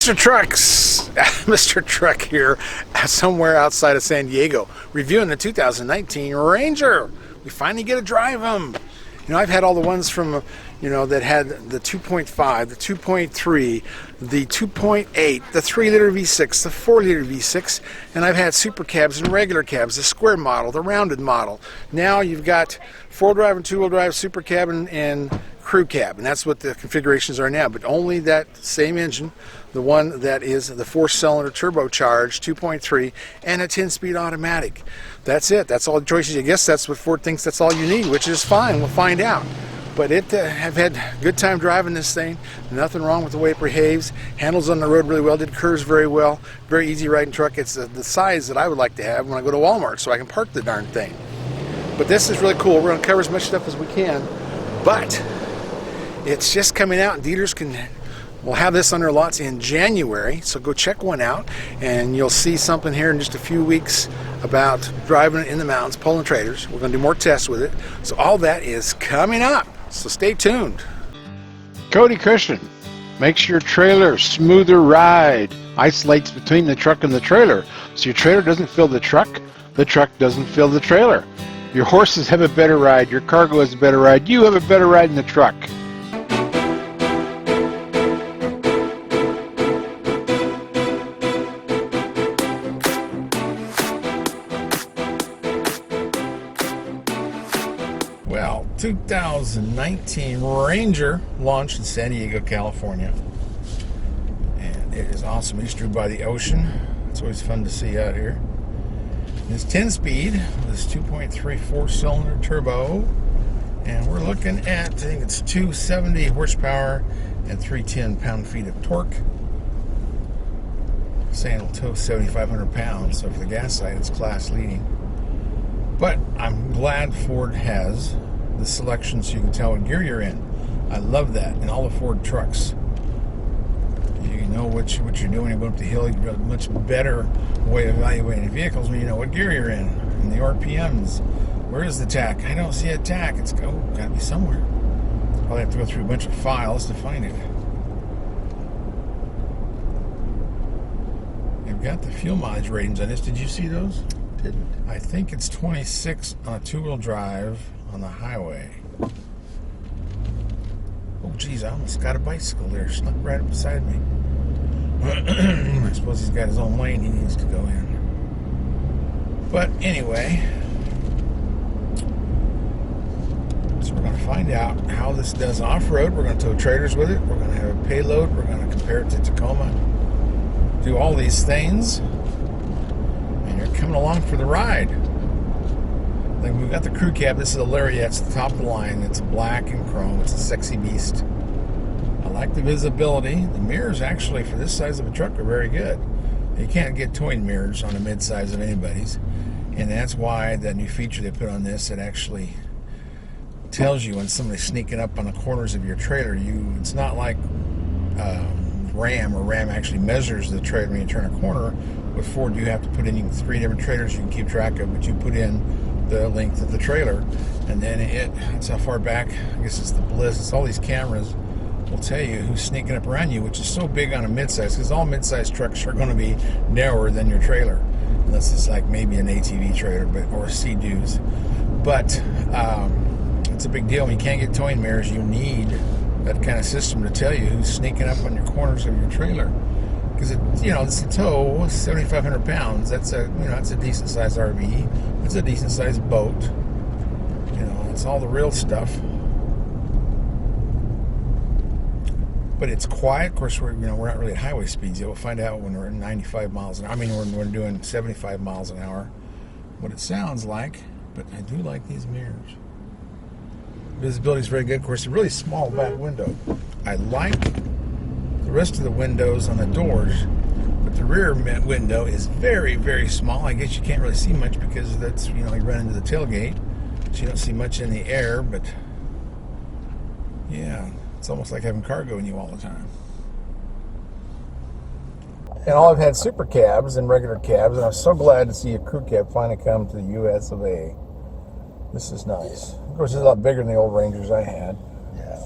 Mr. Trucks, Mr. Truck here, somewhere outside of San Diego, reviewing the 2019 Ranger. We finally get to drive them. You know, I've had all the ones from, that had the 2.5, the 2.3, the 2.8, the 3-liter V6, the 4-liter V6, and I've had super cabs and regular cabs, the square model, the rounded model. Now you've got 4-wheel-drive and 2-wheel drive super cab and crew cab, and that's what the configurations are now, but only that same engine, the one that is the 4-cylinder turbocharged 2.3 and a 10-speed automatic. That's it. That's all the choices. I guess that's what Ford thinks that's all you need, which is fine. We'll find out. But I've had a good time driving this thing. Nothing wrong with the way it behaves. Handles on the road really well. Did curves very well. Very easy riding truck. It's the size that I would like to have when I go to Walmart, so I can park the darn thing. But this is really cool. We're going to cover as much stuff as we can. But it's just coming out, and dealers will have this on their lots in January, so go check one out, and you'll see something here in just a few weeks about driving it in the mountains, pulling trailers. We're going to do more tests with it, so all that is coming up, so stay tuned. Cody Cushion makes your trailer smoother ride, isolates between the truck and the trailer, so your trailer doesn't fill the truck doesn't fill the trailer. Your horses have a better ride, your cargo has a better ride, you have a better ride in the truck. Well, 2019 Ranger launched in San Diego, California, and it is awesome. We just drove by the ocean. It's always fun to see out here. It's 10-speed with this 2.3 4-cylinder turbo, and we're looking at, I think it's 270 horsepower and 310 pound-feet of torque. Saying it'll tow 7,500 pounds, so for the gas side, it's class leading. But I'm glad Ford has the selection so you can tell what gear you're in. I love that in all the Ford trucks. You know what you're doing. You're going up the hill. You have a much better way of evaluating vehicles when you know what gear you're in. And the RPMs. Where is the tach? I don't see a tach. It's gotta be somewhere. Probably have to go through a bunch of files to find it. You've got the fuel mileage ratings on this. Did you see those? Didn't. I think it's 26 on a 2-wheel drive on the highway. Oh geez, I almost got a bicycle there, snuck right up beside me. I suppose he's got his own lane he needs to go in. But anyway, so we're going to find out how this does off-road. We're going to tow trailers with it. We're going to have a payload. We're going to compare it to Tacoma. Do all these things. Coming along for the ride. Like we've got the crew cab. This is a Lariat. It's the top of the line. It's black and chrome. It's a sexy beast. I like the visibility. The mirrors actually for this size of a truck are very good. You can't get towing mirrors on a mid-size of anybody's, and that's why that new feature they put on this, it actually tells you when somebody's sneaking up on the corners of your trailer. It's not like Ram actually measures the trailer when you turn a corner. With Ford, you have to put in 3 different trailers you can keep track of, but you put in the length of the trailer, and then it's how far back. I guess it's the Bliss. It's all these cameras will tell you who's sneaking up around you, which is so big on a midsize, because all midsize trucks are going to be narrower than your trailer, unless it's like maybe an ATV trailer, or a Sea-Doos. But it's a big deal. When you can't get towing mirrors, you need that kind of system to tell you who's sneaking up on your corners of your trailer. Because it's a tow, 7,500 pounds. That's a decent sized RV. It's a decent sized boat. It's all the real stuff. But it's quiet. Of course, we're not really at highway speeds yet. We'll find out when we're at 95 miles an hour. I mean, when we're doing 75 miles an hour, what it sounds like. But I do like these mirrors. Visibility is very good. Of course, a really small back window. I like the rest of the windows on the doors, but the rear window is very, very small. I guess you can't really see much because that's, you run into the tailgate, so you don't see much in the air, but yeah, it's almost like having cargo in you all the time. And all I've had super cabs and regular cabs, and I'm so glad to see a crew cab finally come to the US of A. This is nice. Of course, it's a lot bigger than the old Rangers I had. Yeah.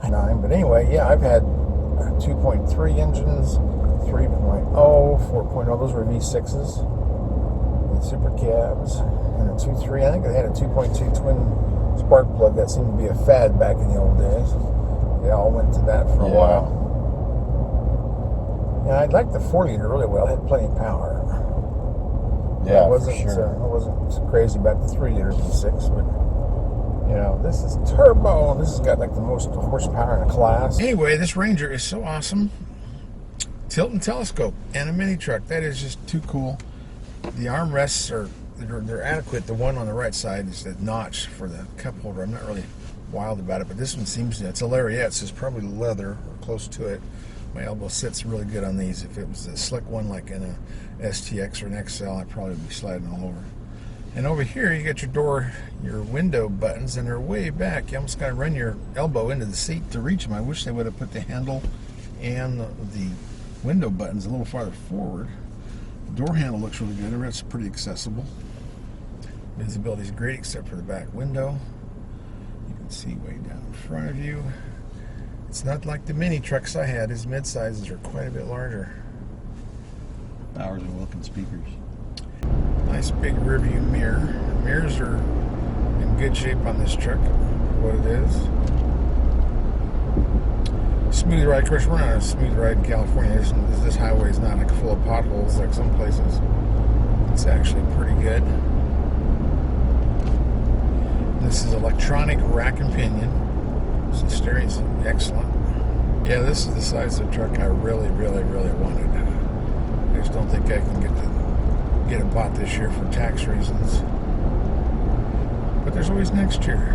But anyway, yeah, I've had 2.3 engines, 4.0. Those were V6s with super cabs and a 2.3. I think they had a 2.2 twin spark plug. That seemed to be a fad back in the old days. They all went to that for a while. And I liked the 4-liter really well. It had plenty of power. Yeah, I wasn't, for sure. I wasn't crazy about the 3-liter V6, but this is turbo. This has got like the most horsepower in a class. Anyway, this Ranger is so awesome. Tilt and telescope and a mini truck. That is just too cool. The armrests they're adequate. The one on the right side is the notch for the cup holder. I'm not really wild about it, but this one seems to. It's a lariat, so it's probably leather or close to it. My elbow sits really good on these. If it was a slick one like in a STX or an XL, I'd probably be sliding all over. And over here, you got your window buttons, and they're way back. You almost got to run your elbow into the seat to reach them. I wish they would have put the handle and the window buttons a little farther forward. The door handle looks really good. It's pretty accessible. Visibility is great except for the back window. You can see way down in front of you. It's not like the mini trucks I had. His mid-sizes are quite a bit larger. Bowers and Wilkins speakers. Nice big rear view mirror. Mirrors are in good shape on this truck for what it is. Smooth ride. Of course, we're on a smooth ride in California. This highway is not like full of potholes like some places. It's actually pretty good. This is electronic rack and pinion. So the steering's excellent. Yeah, this is the size of the truck I really, really, really wanted. I just don't think I can get it bought this year for tax reasons. But there's always next year.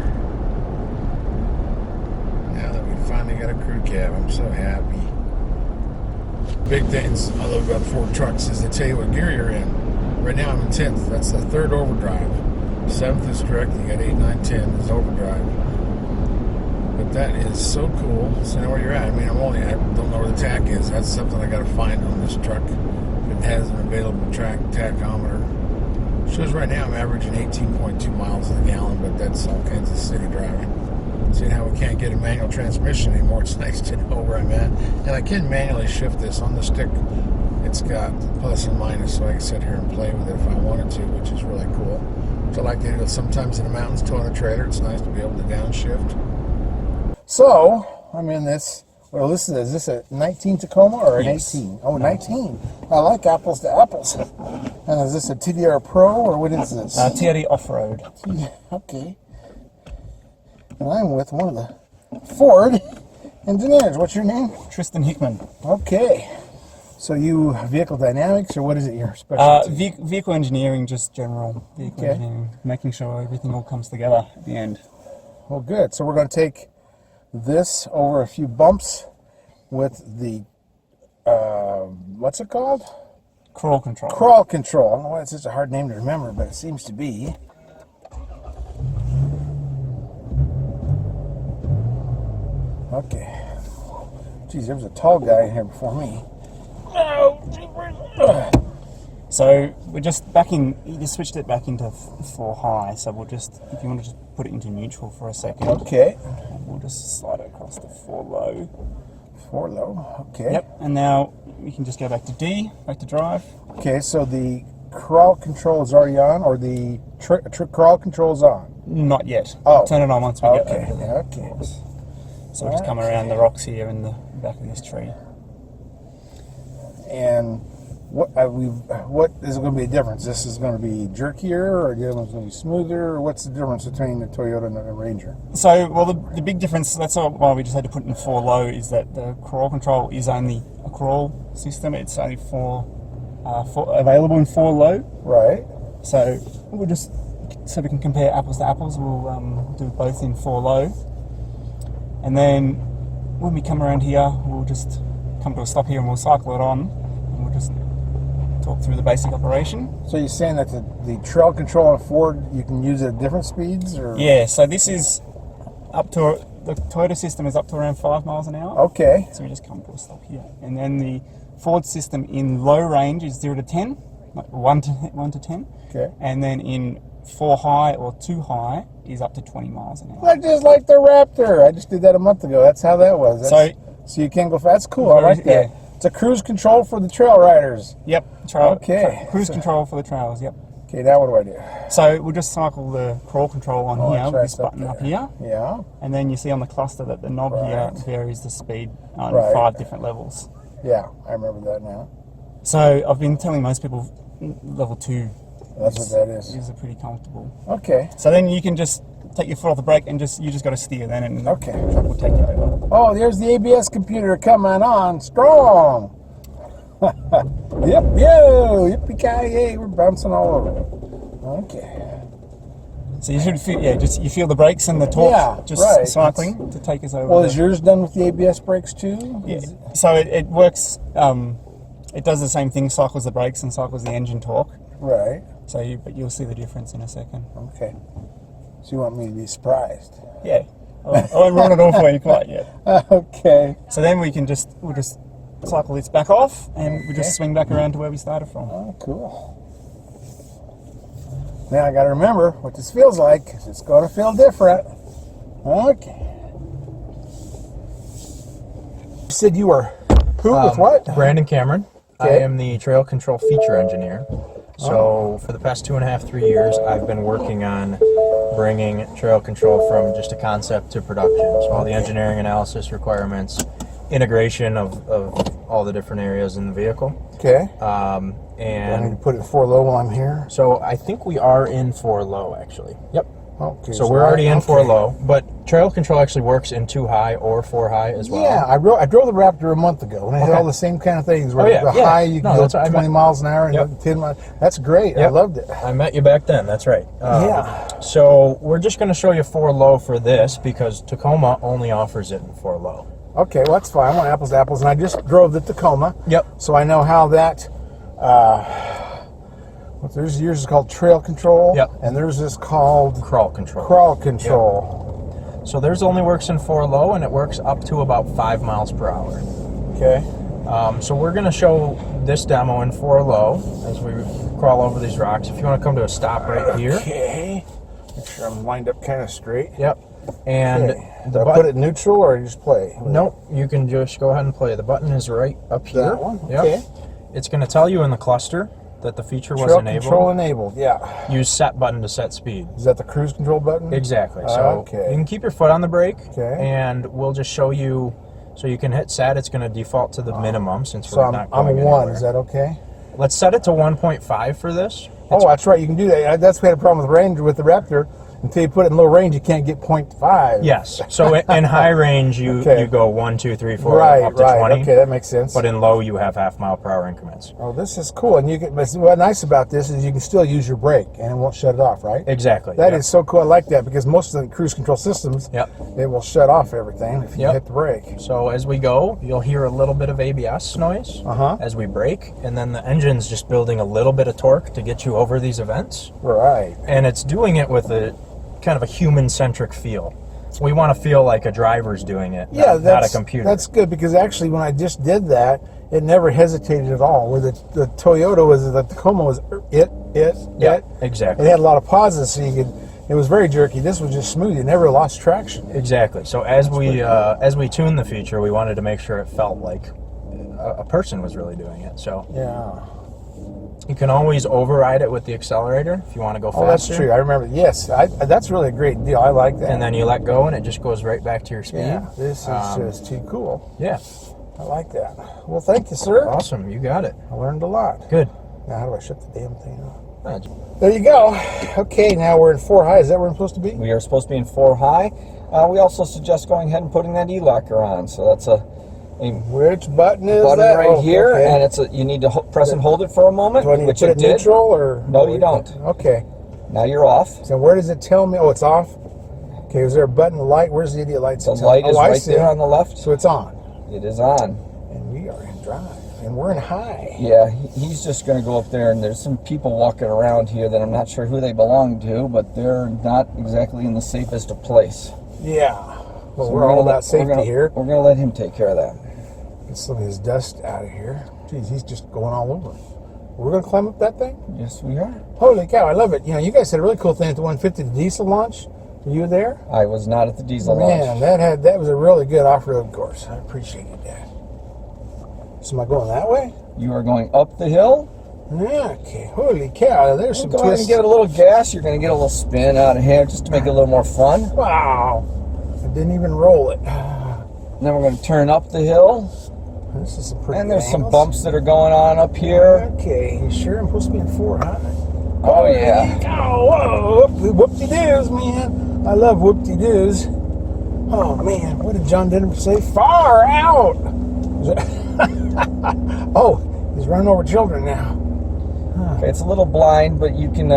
Now that we finally got a crew cab, I'm so happy. Big things I love about Ford trucks is they tell you what gear you're in. Right now I'm in 10th. That's the third overdrive. 7th is correct. You got 8, 9, 10 is overdrive. But that is so cool. So I know where you're at. I mean, I don't know where the tack is. That's something I got to find on this truck. It has an available tachometer. Shows right now I'm averaging 18.2 miles a gallon, but that's all kinds of city driving. Seeing how we can't get a manual transmission anymore, it's nice to know where I'm at. And I can manually shift this on the stick. It's got plus and minus, so I can sit here and play with it if I wanted to, which is really cool. So I like to do it sometimes in the mountains towing a trailer. It's nice to be able to downshift. So, I'm in this. Well, is this a 19 Tacoma or an 18? Oh, 19. I like apples to apples. And is this a TDR Pro or what is this? TRD Off-Road. Okay. And I'm with one of the Ford engineers. What's your name? Tristan Hickman. Okay. So you vehicle dynamics or what is it your specialty? Vehicle engineering, just general vehicle engineering. Making sure everything all comes together at the end. Well, good. So we're going to take this over a few bumps with the, what's it called? Crawl control. Crawl control. I don't know why it's such a hard name to remember, but it seems to be. Okay. Geez, there was a tall guy in here before me. So we're just you just switched it back into 4 high. So we'll just, if you want to just put it into neutral for a second. Okay. We'll just slide it across to 4 low. 4 low, okay. Yep, and now we can just go back to D, back to drive. Okay, so the crawl control is already on, or the crawl control is on? Not yet. Oh. We'll turn it on once we get over there. Okay. So we'll just come around the rocks here in the back of this tree. And what is going to be a difference? This is going to be jerkier, or the other one's going to be smoother, or what's the difference between the Toyota and the Ranger? So, well, the big difference, that's why we just had to put it in 4 low, is that the crawl control is only a crawl system. It's only available in 4 low. Right. So we'll just, so we can compare apples to apples, we'll do both in 4 low. And then when we come around here, we'll just come to a stop here and we'll cycle it on. And we'll just talk through the basic operation. So you're saying that the trail control on Ford, you can use it at different speeds? Or? Yeah, so this is up to, the Toyota system is up to around 5 miles an hour. Okay. So we just come to a stop here. And then the Ford system in low range is 0 to 10, like 1 to 10. Okay. And then in 4 high or 2 high is up to 20 miles an hour. Like just like the Raptor. I just did that a month ago. That's how that was. So you can go fast. That's cool. I like that. It's a cruise control for the trail riders. Yep. Okay. Cruise control for the trails. Yep. Okay, now what do I do? So we'll just cycle the crawl control on here that's with right, this button up there. here, Yeah. and then you see on the cluster that the knob here Right. varies the speed on Right. 5 different levels. Yeah, I remember that now. So I've been telling most people level 2 That's what that is. is pretty comfortable. Okay. So then you can just take your foot off the brake and you just got to steer then, and Okay. the truck will take you over. Oh, there's the ABS computer coming on strong. Yep, yo, yippee-ki-yay, we're bouncing all over. Okay. So you should feel, you feel the brakes and the torque Yeah, just right. cycling to take us over. Well, is yours done with the ABS brakes too? Yeah. So it works. It does the same thing, cycles the brakes and cycles the engine torque. Right. So, but you'll see the difference in a second. Okay. So you want me to be surprised? Yeah. I won't run it all for you quite yet. Okay. So then we'll just cycle this back off, and we just swing back around to where we started from. Oh, cool. Now I got to remember what this feels like, 'cause it's going to feel different. Okay. You said you were who with what? Brandon Cameron. Okay. I am the trail control feature engineer. So for the past 2.5, 3 years, I've been working on bringing trail control from just a concept to production. So all the engineering analysis requirements, integration of all the different areas in the vehicle. Okay. I need And to put it 4 low while I'm here. so I think we are in 4 low actually. Yep. Okay. So we're already in 4 okay. low, but trail control actually works in 2 high or 4 high as well. Yeah, I drove the Raptor a month ago, and it had Okay. all the same kind of things. Where Oh, yeah, the yeah. high, you No, can go that's what I 20 meant. miles an hour, and Yep. 10 miles. That's great. I Yep. loved it. I met you back then, that's right. Yeah. So we're just going to show you 4 low for this because Tacoma only offers it in 4 low. Okay, well, that's fine. I want apples to apples, and I just drove the Tacoma. Yep. So I know how that. What there's yours is called trail control. Yep. And theirs is called Crawl control. crawl control. So theirs only works in 4 low and it works up to about 5 miles per hour. Okay. So we're going to show this demo in 4 low as we crawl over these rocks. If you want to come to a stop right here. Okay. Make sure I'm lined up kind of straight. Yep. And Okay. the Do I put it neutral or you just play? Nope, you can just go ahead and play. The button is right up here. That one? Yep. Okay. It's going to tell you in the cluster that the feature was Trail enabled. control enabled. Yeah. Use set button to set speed. Is that the cruise control button? Exactly. So Okay. you can keep your foot on the brake, Okay. and we'll just show you. So you can hit set. It's going to default to the minimum since So we're I'm not a going 1. anywhere. Is that okay? Let's set it to 1.5 for this. Oh, that's right. You can do that. That's we had a problem with range with the Raptor. Until you put it in low range, you can't get 0.5. Yes. So in high range, you Okay. you go 1, 2, 3, 4, Right, up to right. 20. Okay, that makes sense. But in low, you have half-mile-per-hour increments. Oh, this is cool. And you can. But what's nice about this is you can still use your brake, and it won't shut it off. Right. Exactly. That yep. is so cool. I like that because most of the cruise control systems, Yep. it will shut off everything if you Yep. hit the brake. So as we go, you'll hear a little bit of ABS noise as we brake, and then the engine's just building a little bit of torque to get you over these events. Right. And it's doing it with a kind of a human-centric feel. We want to feel like a driver's doing it, Yeah, not a computer. That's good because actually, when I just did that, it never hesitated at all. Where the Toyota was, the Tacoma was yeah, it. exactly. It had a lot of pauses, so you could. It was very jerky. This was just smooth. You never lost traction. Exactly. So as we tuned the feature, we wanted to make sure it felt like a person was really doing it. So Yeah. you can always override it with the accelerator if you want to go faster. Oh, that's true. I remember. Yes, that's really a great deal. I like that. And then you let go, and it just goes right back to your speed. yeah, this is just too cool. Yeah. I like that. Well, thank you, sir. Awesome. You got it. I learned a lot. Good. Now, how do I shut the damn thing off? There you go. Okay, now we're in 4 high. Is that where I'm supposed to be? We are supposed to be in 4 high. We also suggest going ahead and putting that E-locker on. So that's a Which button is button that? right Oh, here, okay. and you need to press and hold it for a moment, Do I need which to put you it did. neutral or? No, you don't. Okay. Now you're off. So where does it tell me? Oh, it's off. Okay, is there a button, a light? Where's the idiot light? The light is right there on the left. So it's on. It is on. And we are in drive. And we're in high. Yeah, he's just going to go up there, and there's some people walking around here that I'm not sure who they belong to, but they're not exactly in the safest of place. Yeah. Well, So we're all gonna about safety here. We're going to let him take care of that. Get some of his dust out of here. Jeez, he's just going all over. We're going to climb up that thing? Yes, we are. Holy cow, I love it. You know, you guys had a really cool thing at the 150, the diesel launch. Were you there? I was not at the Oh, diesel launch. Man, that was a really good off-road course. I appreciated that. So am I going that way? You are going up the hill. Okay. Holy cow! There's some Go ahead and twists. give it a little gas. You're going to get a little spin out of here just to make it a little more fun. Wow! I didn't even roll it. Then we're going to turn up the hill. This is a pretty. And there's good some angles. bumps that are going on up here. Okay, you sure I'm supposed to be in 4, huh? Oh, yeah. Oh, whoa, whoop-de-doos, man. I love whoop-de-doos. Oh, man, what did John Denver say? Far out! Oh, he's running over children now. Okay, it's a little blind, but you can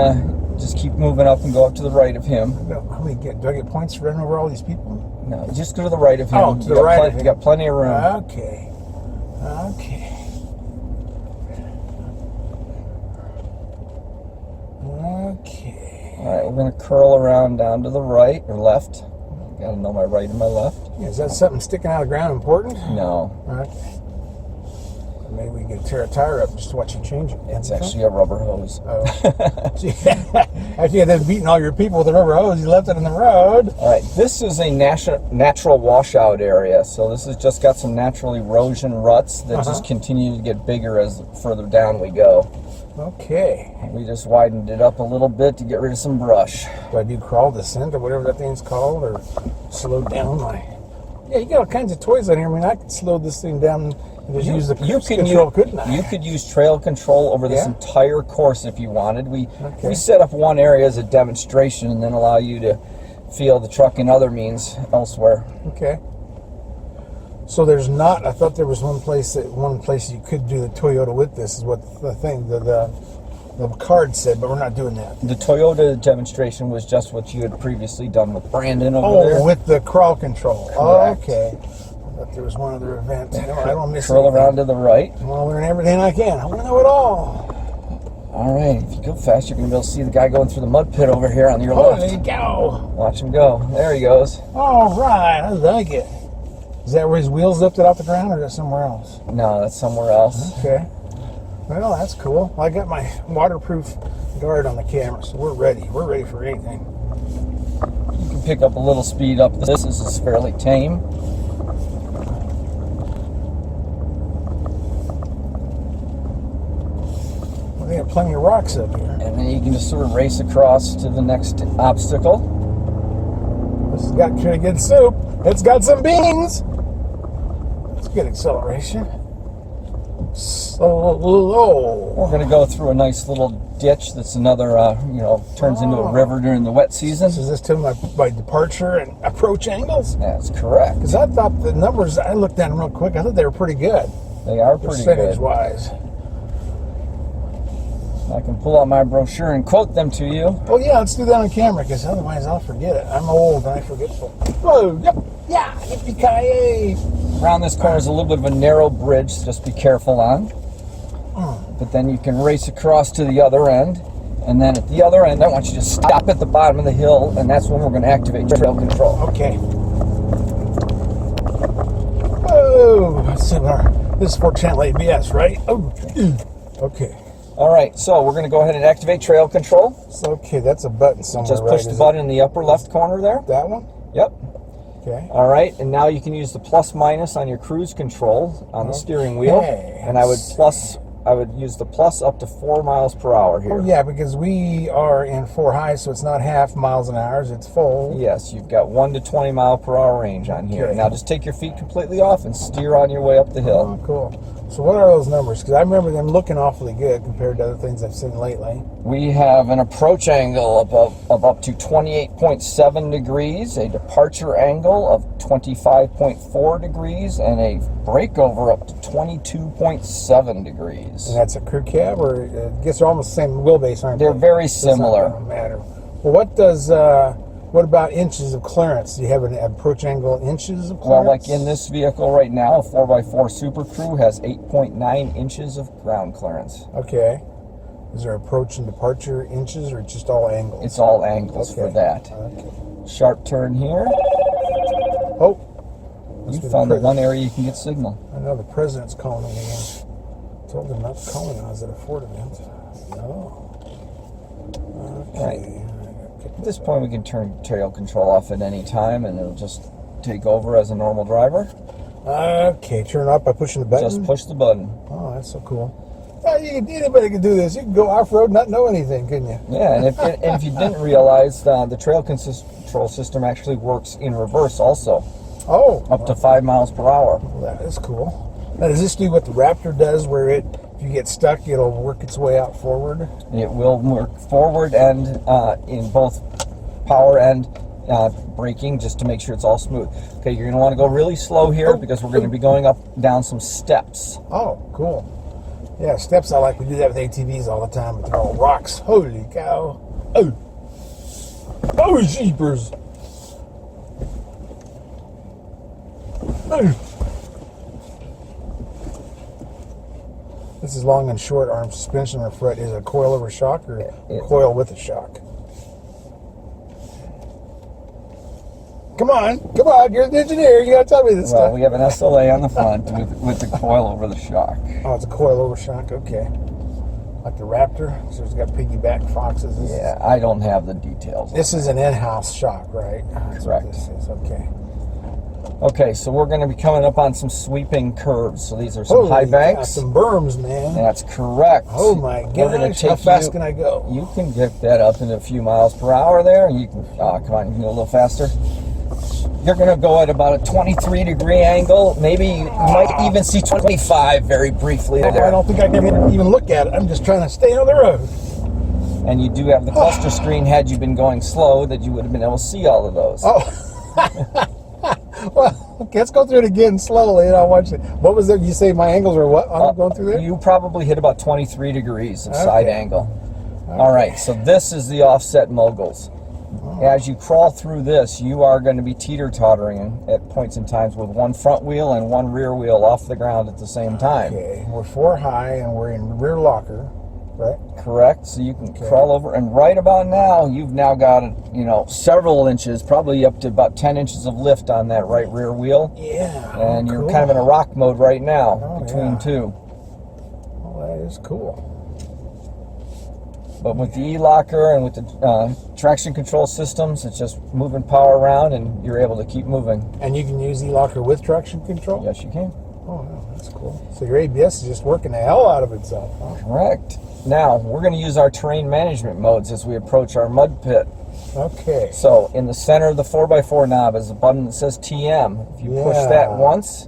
just keep moving up and go up to the right of him. How many do I get points for running over all these people? No, just go to the right of him. Oh, to You the got right plen- of him. You got plenty of room. Okay. Okay. Okay. All right, we're going to curl around down to the right or left. Got to know my right and my left. Yeah, is that something sticking out of the ground important? No, Okay. Maybe we can tear a tire up just to watch you change it. it's actually a rubber hose. Oh. After you had beaten all your people with a rubber hose, you left it in the road. All right, this is a natural washout area. So this has just got some natural erosion ruts that just continue to get bigger as further down we go. Okay. We just widened it up a little bit to get rid of some brush. Do I do crawl descent or whatever that thing's called, or slow down my? Yeah, you got all kinds of toys on here. I mean, I could slow this thing down and just use the cruise control, couldn't I? You could use trail control over this Yeah? entire course if you wanted. We Okay. set up one area as a demonstration and then allow you to feel the truck in other means elsewhere. Okay. So there's not. I thought there was one place you could do the Toyota with this. Is what the thing the card said, but we're not doing that. The Toyota demonstration was just what you had previously done with Brandon over there. Oh, with the crawl control. Correct. Okay. I thought there was one other event. No, I don't miss Curl anything. around to the right. I want to learn everything I can. I want to know it all. All right, if you go fast, you're going to be able to see the guy going through the mud pit over here on your Holy left. cow! Watch him go. There he goes. All right, I like it. Is that where his wheels lifted off the ground, or is that somewhere else? No, that's somewhere else. Okay. Well, that's cool. I got my waterproof guard on the camera, so we're ready. We're ready for anything. You can pick up a little speed up. This is fairly tame. Well, they have plenty of rocks up here. And then you can just sort of race across to the next obstacle. This has got pretty good soup. It's got some beans. That's good acceleration. Slow. We're going to go through a nice little ditch that's another, turns into a river during the wet season. Is this to my departure and approach angles? That's correct. Because I thought the numbers, I looked at them real quick, I thought they were pretty good, They are pretty good. percentage-wise. I can pull out my brochure and quote them to you. Oh yeah, let's do that on camera, because otherwise I'll forget it. I'm old and I forgetful. Whoa, yep, yeah, yippee-ki-yay. Around this corner is a little bit of a narrow bridge, so just be careful on. But then you can race across to the other end. And then at the other end, I want you to stop at the bottom of the hill, and that's when we're going to activate trail control. Okay. Oh, let's see what this is 4-channel ABS, right? Oh, okay. All right, so we're going to go ahead and activate trail control. So, okay, that's a button somewhere, Just right? push the Is button in the upper left corner there. it that one? Yep. Okay. All right, and now you can use the plus minus on your cruise control on the steering wheel. Okay, And I would use the plus up to 4 miles per hour here. Oh, yeah, because we are in 4 high, so it's not half miles an hour, it's full. Yes, you've got 1 to 20 mile per hour range on here. Okay. Now just take your feet completely off and steer on your way up the hill. Oh, cool. So what are those numbers? Because I remember them looking awfully good compared to other things I've seen lately. We have an approach angle of up to 28.7 degrees, a departure angle of 25.4 degrees, and a breakover up to 22.7 degrees. And that's a crew cab, or I guess they're almost the same wheelbase, aren't they? They're very So it's not similar. gonna matter. Well, what about inches of clearance? Do you have an approach angle in inches of Well, clearance? like in this vehicle right now, a 4x4 Super Crew has 8.9 inches of ground clearance. Okay. Is there approach and departure inches, or just all angles? It's all angles for Okay. that. Okay. Sharp turn here. Oh, You be the found the president. one area you can get signal. I know the president's calling me again. Told him not to call me when I was at a Ford event. No. Okay. Right. At this point, we can turn trail control off at any time, and it'll just take over as a normal driver. Okay, turn up by pushing the button. Just push the button. Oh, that's so cool. Anybody can do this. You can go off-road and not know anything, couldn't you? Yeah, and if you didn't realize, the trail control system actually works in reverse also, Oh, up to 5 miles per hour. that is cool. Now, does this do what the Raptor does, where if you get stuck, it'll work its way out forward? It will work forward and in both power and braking, just to make sure it's all smooth. Okay, you're going to want to go really slow here because we're going to be going up down some steps. Oh, cool. Yeah, steps I like. We do that with ATVs all the time, but they're all rocks. Holy cow. Oh. Oh, jeepers. Oh. This is long and short arm suspension or foot. Is it a coil over shock or a coil with a shock? Come on, you're the engineer. You gotta tell me this Well, stuff. we have an SLA on the front with the coil over the shock. Oh, it's a coil over shock. Okay, like the Raptor. So it's got piggyback foxes. Yeah, I don't have the details. This is an in-house shock, right? That's what Correct. this is. Okay. Okay, so we're going to be coming up on some sweeping curves. So these are some Holy high cow, banks. some berms, man. That's correct. Oh my We're gonna gosh! take How fast can I go? You can get that up into a few miles per hour there. You can, come on, you can go a little faster. You're going to go at about a 23-degree angle. Maybe you might even see 25 very briefly I there. don't think I can even look at it. I'm just trying to stay on the road. And you do have the cluster screen. Had you been going slow, that you would have been able to see all of those. Oh. Well, okay, let's go through it again slowly, and I'll watch it. What was it? You say my angles are what? I'm going through there? You probably hit about 23 degrees of side Okay. angle. All right, so this is the offset moguls. As you crawl through this, you are going to be teeter-tottering at points in times with one front wheel and one rear wheel off the ground at the same time. Okay, we're 4 high, and we're in rear locker, right? Correct. So you can crawl over, and right about now, you've now got, several inches, probably up to about 10 inches of lift on that right rear wheel. Yeah. And you're cool. kind of in a rock mode right now between yeah. two. Oh, that is cool. But with the e-locker and with the traction control systems, it's just moving power around and you're able to keep moving. And you can use e-locker with traction control? Yes, you can. Oh, wow, that's cool. So your ABS is just working the hell out of itself, huh? Correct. Now, we're going to use our terrain management modes as we approach our mud pit. Okay. So, in the center of the 4x4 knob is a button that says TM. If you push that once,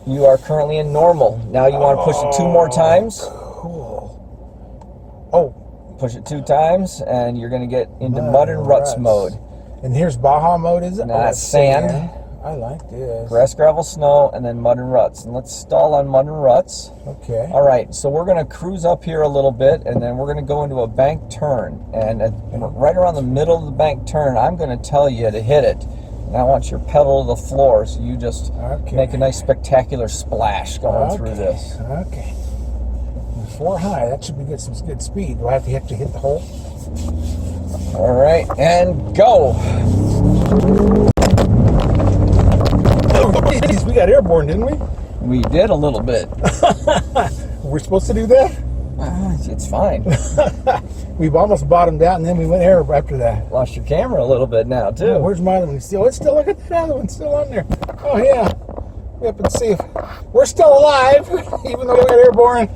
you are currently in normal. Now you want to push it 2 more times. Cool. Oh, Push it 2 times, and you're going to get into mud and ruts mode. And here's Baja mode, is it? No, that's sand. I like this. Grass, gravel, snow, and then mud and ruts. And let's stall on mud and ruts. Okay. All right, so we're going to cruise up here a little bit, and then we're going to go into a bank turn. And right around the middle of the bank turn, I'm going to tell you to hit it. And I want your pedal to the floor, so you just make a nice spectacular splash going through this. Okay. 4 high, that should be good. Some good speed. Do I have to hit the hole? All right, and go. Oh, geez, we got airborne, didn't we? We did a little bit. We're supposed to do that? It's fine. We've almost bottomed out, and then we went air after that. Lost your camera a little bit now, too. Oh, where's my other one? It's still, look at that other one, still on there. Oh, yeah. We up and see if we're still alive, even though we got airborne.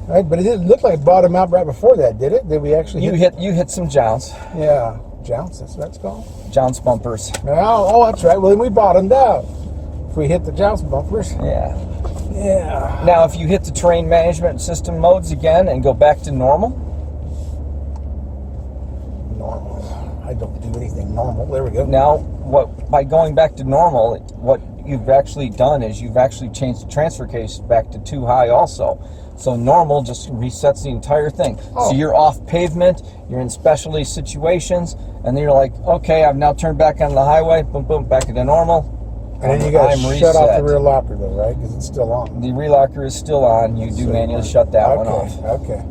Right, but it didn't look like it bottomed out right before that, did it? Did we actually You hit some jounce. Yeah, jounce, that's what it's called. Jounce bumpers. Oh, that's right. Well, then we bottomed out. If we hit the jounce bumpers. Yeah. Yeah. Now, if you hit the terrain management system modes again and go back to normal. Normal. I don't do anything normal. There we go. Now, by going back to normal, what you've actually done is you've actually changed the transfer case back to 2 high also. So normal just resets the entire thing. Oh. So you're off pavement, you're in specialty situations, and then you're like, okay, I've now turned back on the highway, boom, boom, back into normal. And then you got to I'm shut off the reset. rear locker, though, right? Because it's still on. The relocker is still on. You do manually shut that one off. Okay.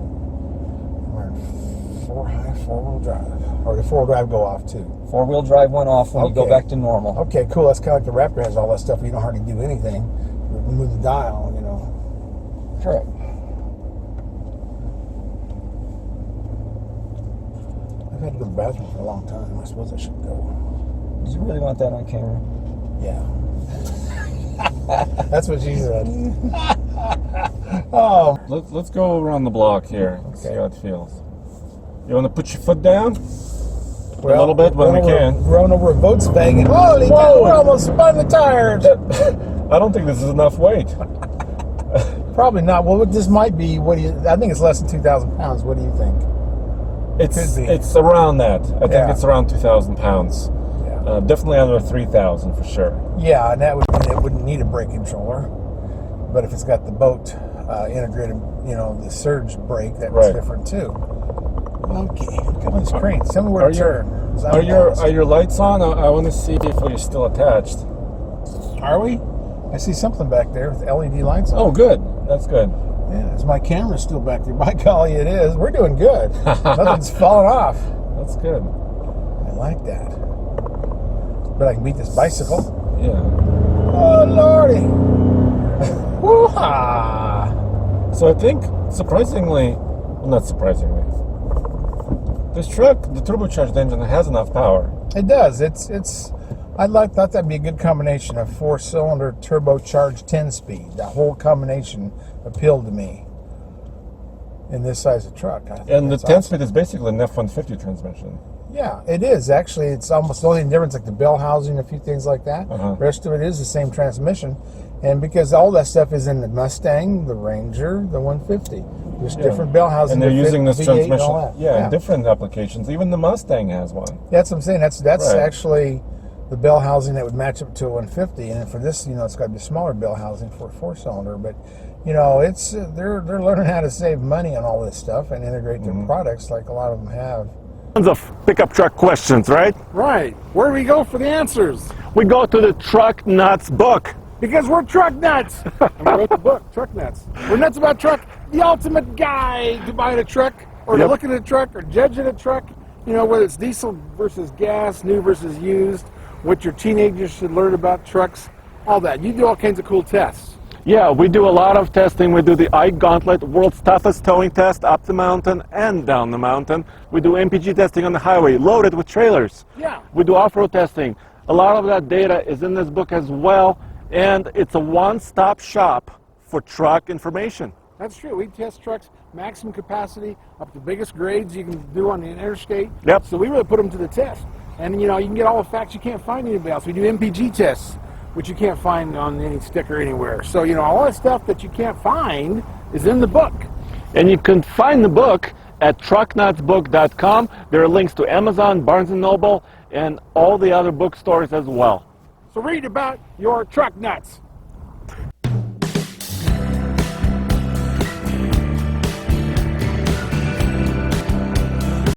We're in 4 high, 4-wheel drive. Or the 4-wheel drive go off, too. 4-wheel drive went off when you go Okay. back to normal. Okay, cool. That's kind of like the Raptor has all that stuff. You don't hardly do anything. Move the dial, Correct. I've had to go to the bathroom for a long time. I suppose I should go. Did you really want that on camera? Yeah. That's what she said. Oh, Let's go around the block here and see how it feels. You want to put your foot down? A little bit when we can. Run over a Volkswagen. Holy cow, we almost spun the tires. I don't think this is enough weight. Probably not. Well, this might be. I think it's less than 2,000 pounds. What do you think? Could be. It's around that. I think it's around 2,000 pounds. Yeah. Definitely under 3,000 for sure. Yeah, and that would mean it wouldn't need a brake controller. But if it's got the boat integrated, the surge brake, that's different too. Okay, come on, this crane. Tell me where to turn. Are your lights on? I want to see if we're still attached. Are we? I see something back there with LED lights on. Oh, good. That's good. Yeah, is my camera still back there? By golly, it is. We're doing good. Nothing's falling off. That's good. I like that. But I can beat this bicycle. Yeah. Oh, Lordy. Woo-ha! So I think, surprisingly, well, not surprisingly, this truck, the turbocharged engine, has enough power. It does. I thought that'd be a good combination of 4-cylinder turbocharged 10-speed. That whole combination appealed to me in this size of truck. And the 10-speed is basically an F-150 transmission. Yeah, it is. Actually, it's almost the only difference, like the bell housing, a few things like that. The rest of it is the same transmission. And because all that stuff is in the Mustang, the Ranger, the 150. There's different bell housing. And they're using this V8 transmission and all that. in different applications. Even the Mustang has one. That's what I'm saying. That's actually the bell housing that would match up to a 150. And for this, it's got to be smaller bell housing for a 4-cylinder. But, it's they're learning how to save money on all this stuff and integrate their products like a lot of them have. Tons of pickup truck questions, right? Right. Where do we go for the answers? We go to the Truck Nuts book. Because we're truck nuts. And we wrote the book, Truck Nuts. We're nuts about truck. The ultimate guide to buying a truck, or to looking at a truck, or judging a truck. Whether it's diesel versus gas, new versus used, what your teenagers should learn about trucks, all that. You do all kinds of cool tests. Yeah, we do a lot of testing. We do the iGauntlet, world's toughest towing test, up the mountain and down the mountain. We do MPG testing on the highway, loaded with trailers. Yeah. We do off-road testing. A lot of that data is in this book as well, and it's a one-stop shop for truck information. That's true. We test trucks, maximum capacity, up to the biggest grades you can do on the interstate. Yep. So we really put them to the test. And, you can get all the facts you can't find anywhere else. We do MPG tests, which you can't find on any sticker anywhere. So, all that stuff that you can't find is in the book. And you can find the book at trucknutsbook.com. There are links to Amazon, Barnes & Noble, and all the other bookstores as well. So read about your truck nuts.